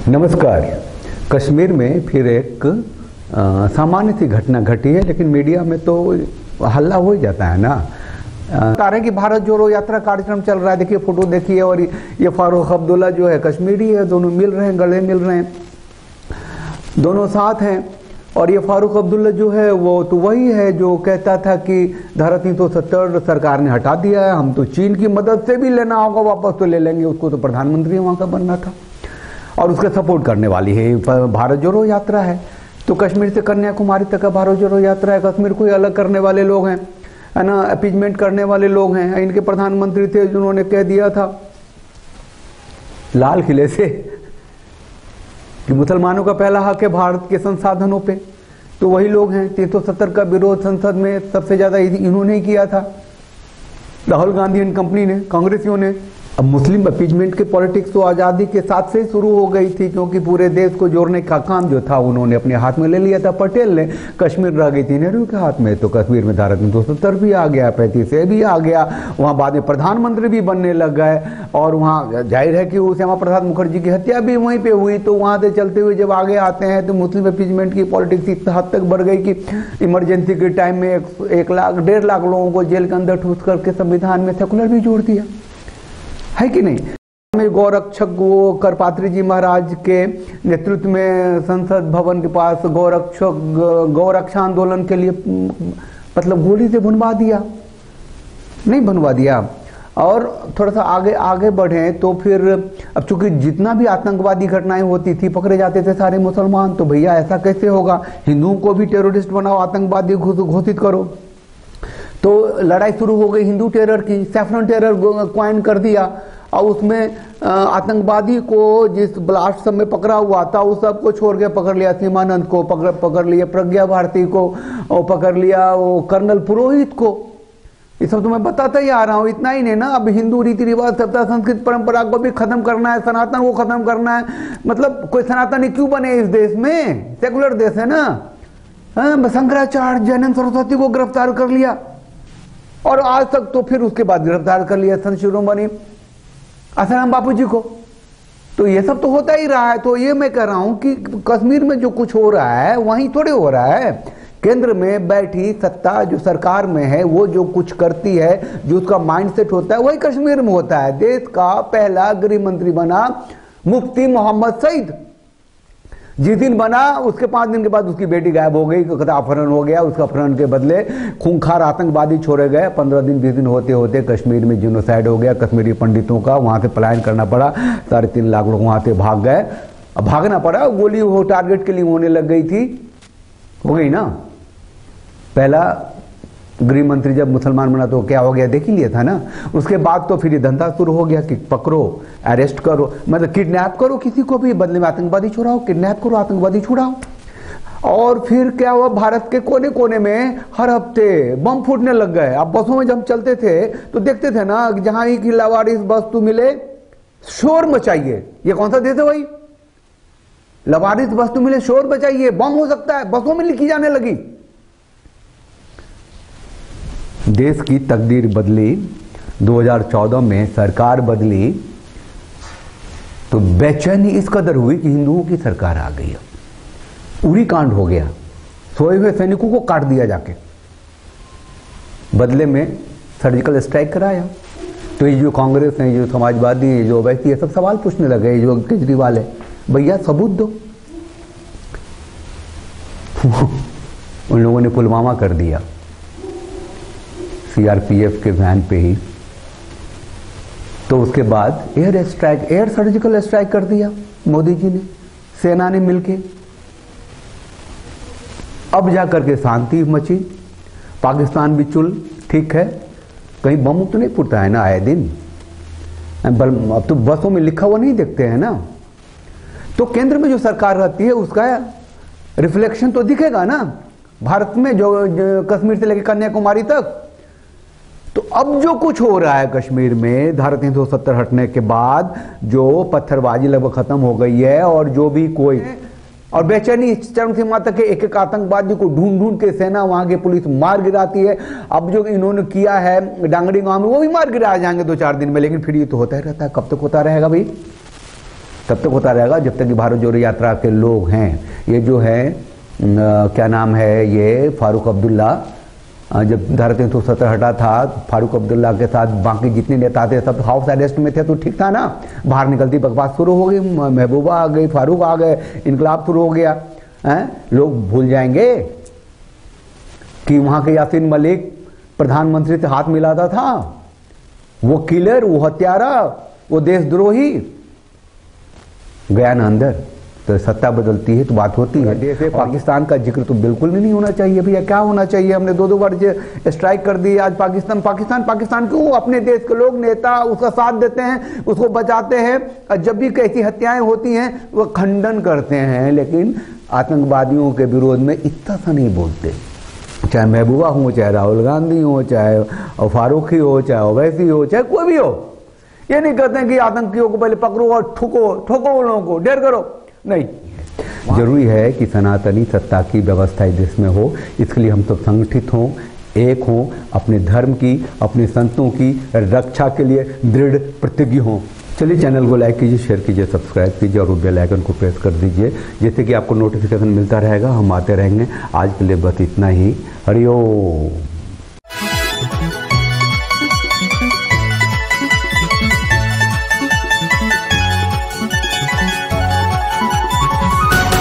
नमस्कार। कश्मीर में फिर एक सामान्य सी घटना घटी है, लेकिन मीडिया में तो हल्ला हो ही जाता है ना। बता रहे कि भारत जोड़ो यात्रा कार्यक्रम चल रहा है, देखिए फोटो देखिए। और ये फारूक अब्दुल्ला जो है कश्मीरी है, दोनों मिल रहे हैं, गले मिल रहे हैं, दोनों साथ हैं। और ये फारूक अब्दुल्ला जो है वो तो वही है जो कहता था कि धारा 370 सरकार ने हटा दिया है, हम तो चीन की मदद से भी लेना होगा वापस तो ले लेंगे, उसको तो प्रधानमंत्री वहां का बनना था। और उसका सपोर्ट करने वाली है भारत जोड़ो यात्रा है। तो कश्मीर से कन्याकुमारी तक का भारत जोड़ो यात्रा है। कश्मीर को अलग करने वाले लोग हैं, है ना, अपीजमेंट करने वाले लोग हैं। इनके प्रधानमंत्री थे जिन्होंने कह दिया था लाल किले से कि मुसलमानों का पहला हक है भारत के संसाधनों पे। तो वही लोग हैं। 370 का विरोध संसद में सबसे ज्यादा इन्होंने ही किया था, राहुल गांधी एंड कंपनी ने, कांग्रेसियों ने। अब मुस्लिम अपीजमेंट के पॉलिटिक्स तो आज़ादी के साथ से ही शुरू हो गई थी, क्योंकि पूरे देश को जोड़ने का काम जो था उन्होंने अपने हाथ में ले लिया था पटेल ने। कश्मीर रह गई थी नेहरू के हाथ में, तो कश्मीर में धारा 370 भी आ गया, 35A भी आ गया। वहाँ बाद में प्रधानमंत्री भी बनने लग गए। और वहाँ जाहिर है कि श्यामा प्रसाद मुखर्जी की हत्या भी वहीं पर हुई। तो वहाँ से चलते हुए जब आगे आते हैं तो मुस्लिम अपीजमेंट की पॉलिटिक्स इस हद तक बढ़ गई कि इमरजेंसी के टाइम में 1 लाख 1.5 लाख लोगों को जेल के अंदर ठूस करके संविधान में सेकुलर भी जोड़ दिया है कि नहीं। में गौरक्षक वो करपात्री जी महाराज के नेतृत्व में संसद भवन के पास गौरक्षा आंदोलन के लिए मतलब गोली से भुनवा दिया, नहीं भुनवा दिया। और थोड़ा सा आगे बढ़े तो फिर अब चूंकि जितना भी आतंकवादी घटनाएं होती थी पकड़े जाते थे सारे मुसलमान। तो भैया ऐसा कैसे होगा, हिंदुओं को भी टेररिस्ट बनाओ, आतंकवादी घोषित करो। तो लड़ाई शुरू हो गई हिंदू टेरर की, सैफरन टेरर क्वाइन कर दिया। और उसमें आतंकवादी को जिस ब्लास्ट सब में पकड़ा हुआ था उस सब को छोड़ के पकड़ लिया, सीमानंद को पकड़ लिया, प्रज्ञा भारती को और पकड़ लिया, वो कर्नल पुरोहित को। ये सब तो मैं बताता ही आ रहा हूँ। इतना ही नहीं ना, अब हिंदू रीति रिवाज सभ्यता संस्कृत परंपरा को भी खत्म करना है, सनातन को खत्म करना है। मतलब कोई सनातनी क्यों बने इस देश में, सेकुलर देश है ना। शंकराचार्य जैनंद सरस्वती को गिरफ्तार कर लिया, और आज तक तो फिर उसके बाद गिरफ्तार कर लिया संत शिरोमणि आसाराम बापू जी को। तो ये सब तो होता ही रहा है। तो ये मैं कह रहा हूं कि कश्मीर में जो कुछ हो रहा है वहीं थोड़े हो रहा है। केंद्र में बैठी सत्ता जो सरकार में है वो जो कुछ करती है, जो उसका माइंडसेट होता है वही कश्मीर में होता है। देश का पहला गृह मंत्री बना मुफ्ती मोहम्मद सईद। जिस दिन बना उसके 5 दिन के बाद उसकी बेटी गायब हो गई, अपहरण हो गया। उसका अपहरण के बदले खूंखार आतंकवादी छोड़े गए। 15 दिन 20 दिन होते होते कश्मीर में जिनोसाइड हो गया। कश्मीरी पंडितों का वहां से पलायन करना पड़ा, 3.5 लाख लोग वहां से भाग गए। अब भागना पड़ा, गोली वो टारगेट के लिए होने लग गई थी, हो गई ना। पहला गृह मंत्री जब मुसलमान बना तो क्या हो गया देख ही लिया था ना। उसके बाद तो फिर ये धंधा शुरू हो गया कि पकड़ो, अरेस्ट करो, मतलब किडनैप करो किसी को भी, बदले में आतंकवादी छुड़ाओ, किडनैप करो, आतंकवादी छुड़ाओ। और फिर क्या हुआ, भारत के कोने कोने में हर हफ्ते बम फूटने लग गए। अब बसों में जब चलते थे तो देखते थे ना, जहां ही की लावारिस वस्तु मिले शोर मचाइए। ये कौन सा देश है भाई, लावारिस वस्तु मिले शोर मचाइए, बम हो सकता है, बसों में लिखी जाने लगी। देश की तकदीर बदली, 2014 में सरकार बदली तो बेचैनी इस कदर हुई कि हिंदुओं की सरकार आ गई। उरी कांड हो गया, सोए हुए सैनिकों को काट दिया जाके, बदले में सर्जिकल स्ट्राइक कराया। तो ये जो कांग्रेस है, जो समाजवादी है, जो वैसी है, सब सवाल पूछने लगे, जो केजरीवाल है, भैया सबूत दो। उन लोगों ने पुलवामा कर दिया CRPF के वैन पे ही। तो उसके बाद एयर सर्जिकल स्ट्राइक कर दिया मोदी जी ने, सेना ने मिलके। अब जाकर के शांति मची, पाकिस्तान भी चुल, ठीक है, कहीं बम तो नहीं फूटता है ना आए दिन। अब तो बसों में लिखा हुआ नहीं देखते हैं ना। तो केंद्र में जो सरकार रहती है उसका रिफ्लेक्शन तो दिखेगा ना भारत में, जो कश्मीर से लेकर कन्याकुमारी तक। तो अब जो कुछ हो रहा है कश्मीर में, धारा 370 हटने के बाद जो पत्थरबाजी लगभग खत्म हो गई है, और जो भी कोई, और बेचैनी चरम सीमा तक एक एक आतंकवादी को ढूंढ ढूंढ के सेना, वहां की पुलिस मार गिराती है। अब जो इन्होंने किया है डांगड़ी गांव में, वो भी मार गिराए जाएंगे 2-4 दिन में। लेकिन फिर ये तो होता ही रहता है, कब तक होता रहेगा भाई। तब तक होता रहेगा जब तक कि भारत जोड़ो यात्रा के लोग हैं, ये जो है क्या नाम है, ये फारूक अब्दुल्ला, जब धारा 370 हटा था, फारूक अब्दुल्ला के साथ बाकी जितने नेता थे सब हाउस अरेस्ट में थे, तो ठीक था ना। बाहर निकलती बकवास शुरू हो गई, महबूबा आ गई, फारूक आ गए, इनकलाब शुरू हो गया है। लोग भूल जाएंगे कि वहां के यासीन मलिक प्रधानमंत्री से हाथ मिलाता था, वो किलर, वो हत्यारा, वो देशद्रोही गया ना अंदर। तो सत्ता बदलती है तो बात होती है। देश पाकिस्तान का जिक्र तो बिल्कुल भी नहीं होना चाहिए भैया। क्या होना चाहिए? हमने 2-2 बार स्ट्राइक कर दी, आज पाकिस्तान पाकिस्तान पाकिस्तान क्यों? अपने देश के लोग, नेता उसका साथ देते हैं, उसको बचाते हैं, और जब भी कैसी हत्याएं होती हैं वो खंडन करते हैं, लेकिन आतंकवादियों के विरोध में इतना सा नहीं बोलते। चाहे महबूबा हो, चाहे राहुल गांधी हो, चाहे फारूकी हो, चाहे ओवैसी हो, चाहे कोई भी हो, ये नहीं कहते हैं कि आतंकियों को पहले पकड़ो और ठोको उन लोगों को, ढेर करो। नहीं, जरूरी है कि सनातनी सत्ता की व्यवस्था इस देश में हो। इसके लिए हम सब संगठित हों, एक हों, अपने धर्म की, अपने संतों की रक्षा के लिए दृढ़ प्रतिज्ञ हों। चलिए, चैनल को लाइक कीजिए, शेयर कीजिए, सब्सक्राइब कीजिए और बेल आइकन को प्रेस कर दीजिए, जिससे कि आपको नोटिफिकेशन मिलता रहेगा, हम आते रहेंगे। आज के लिए बस इतना ही। हरि ओम।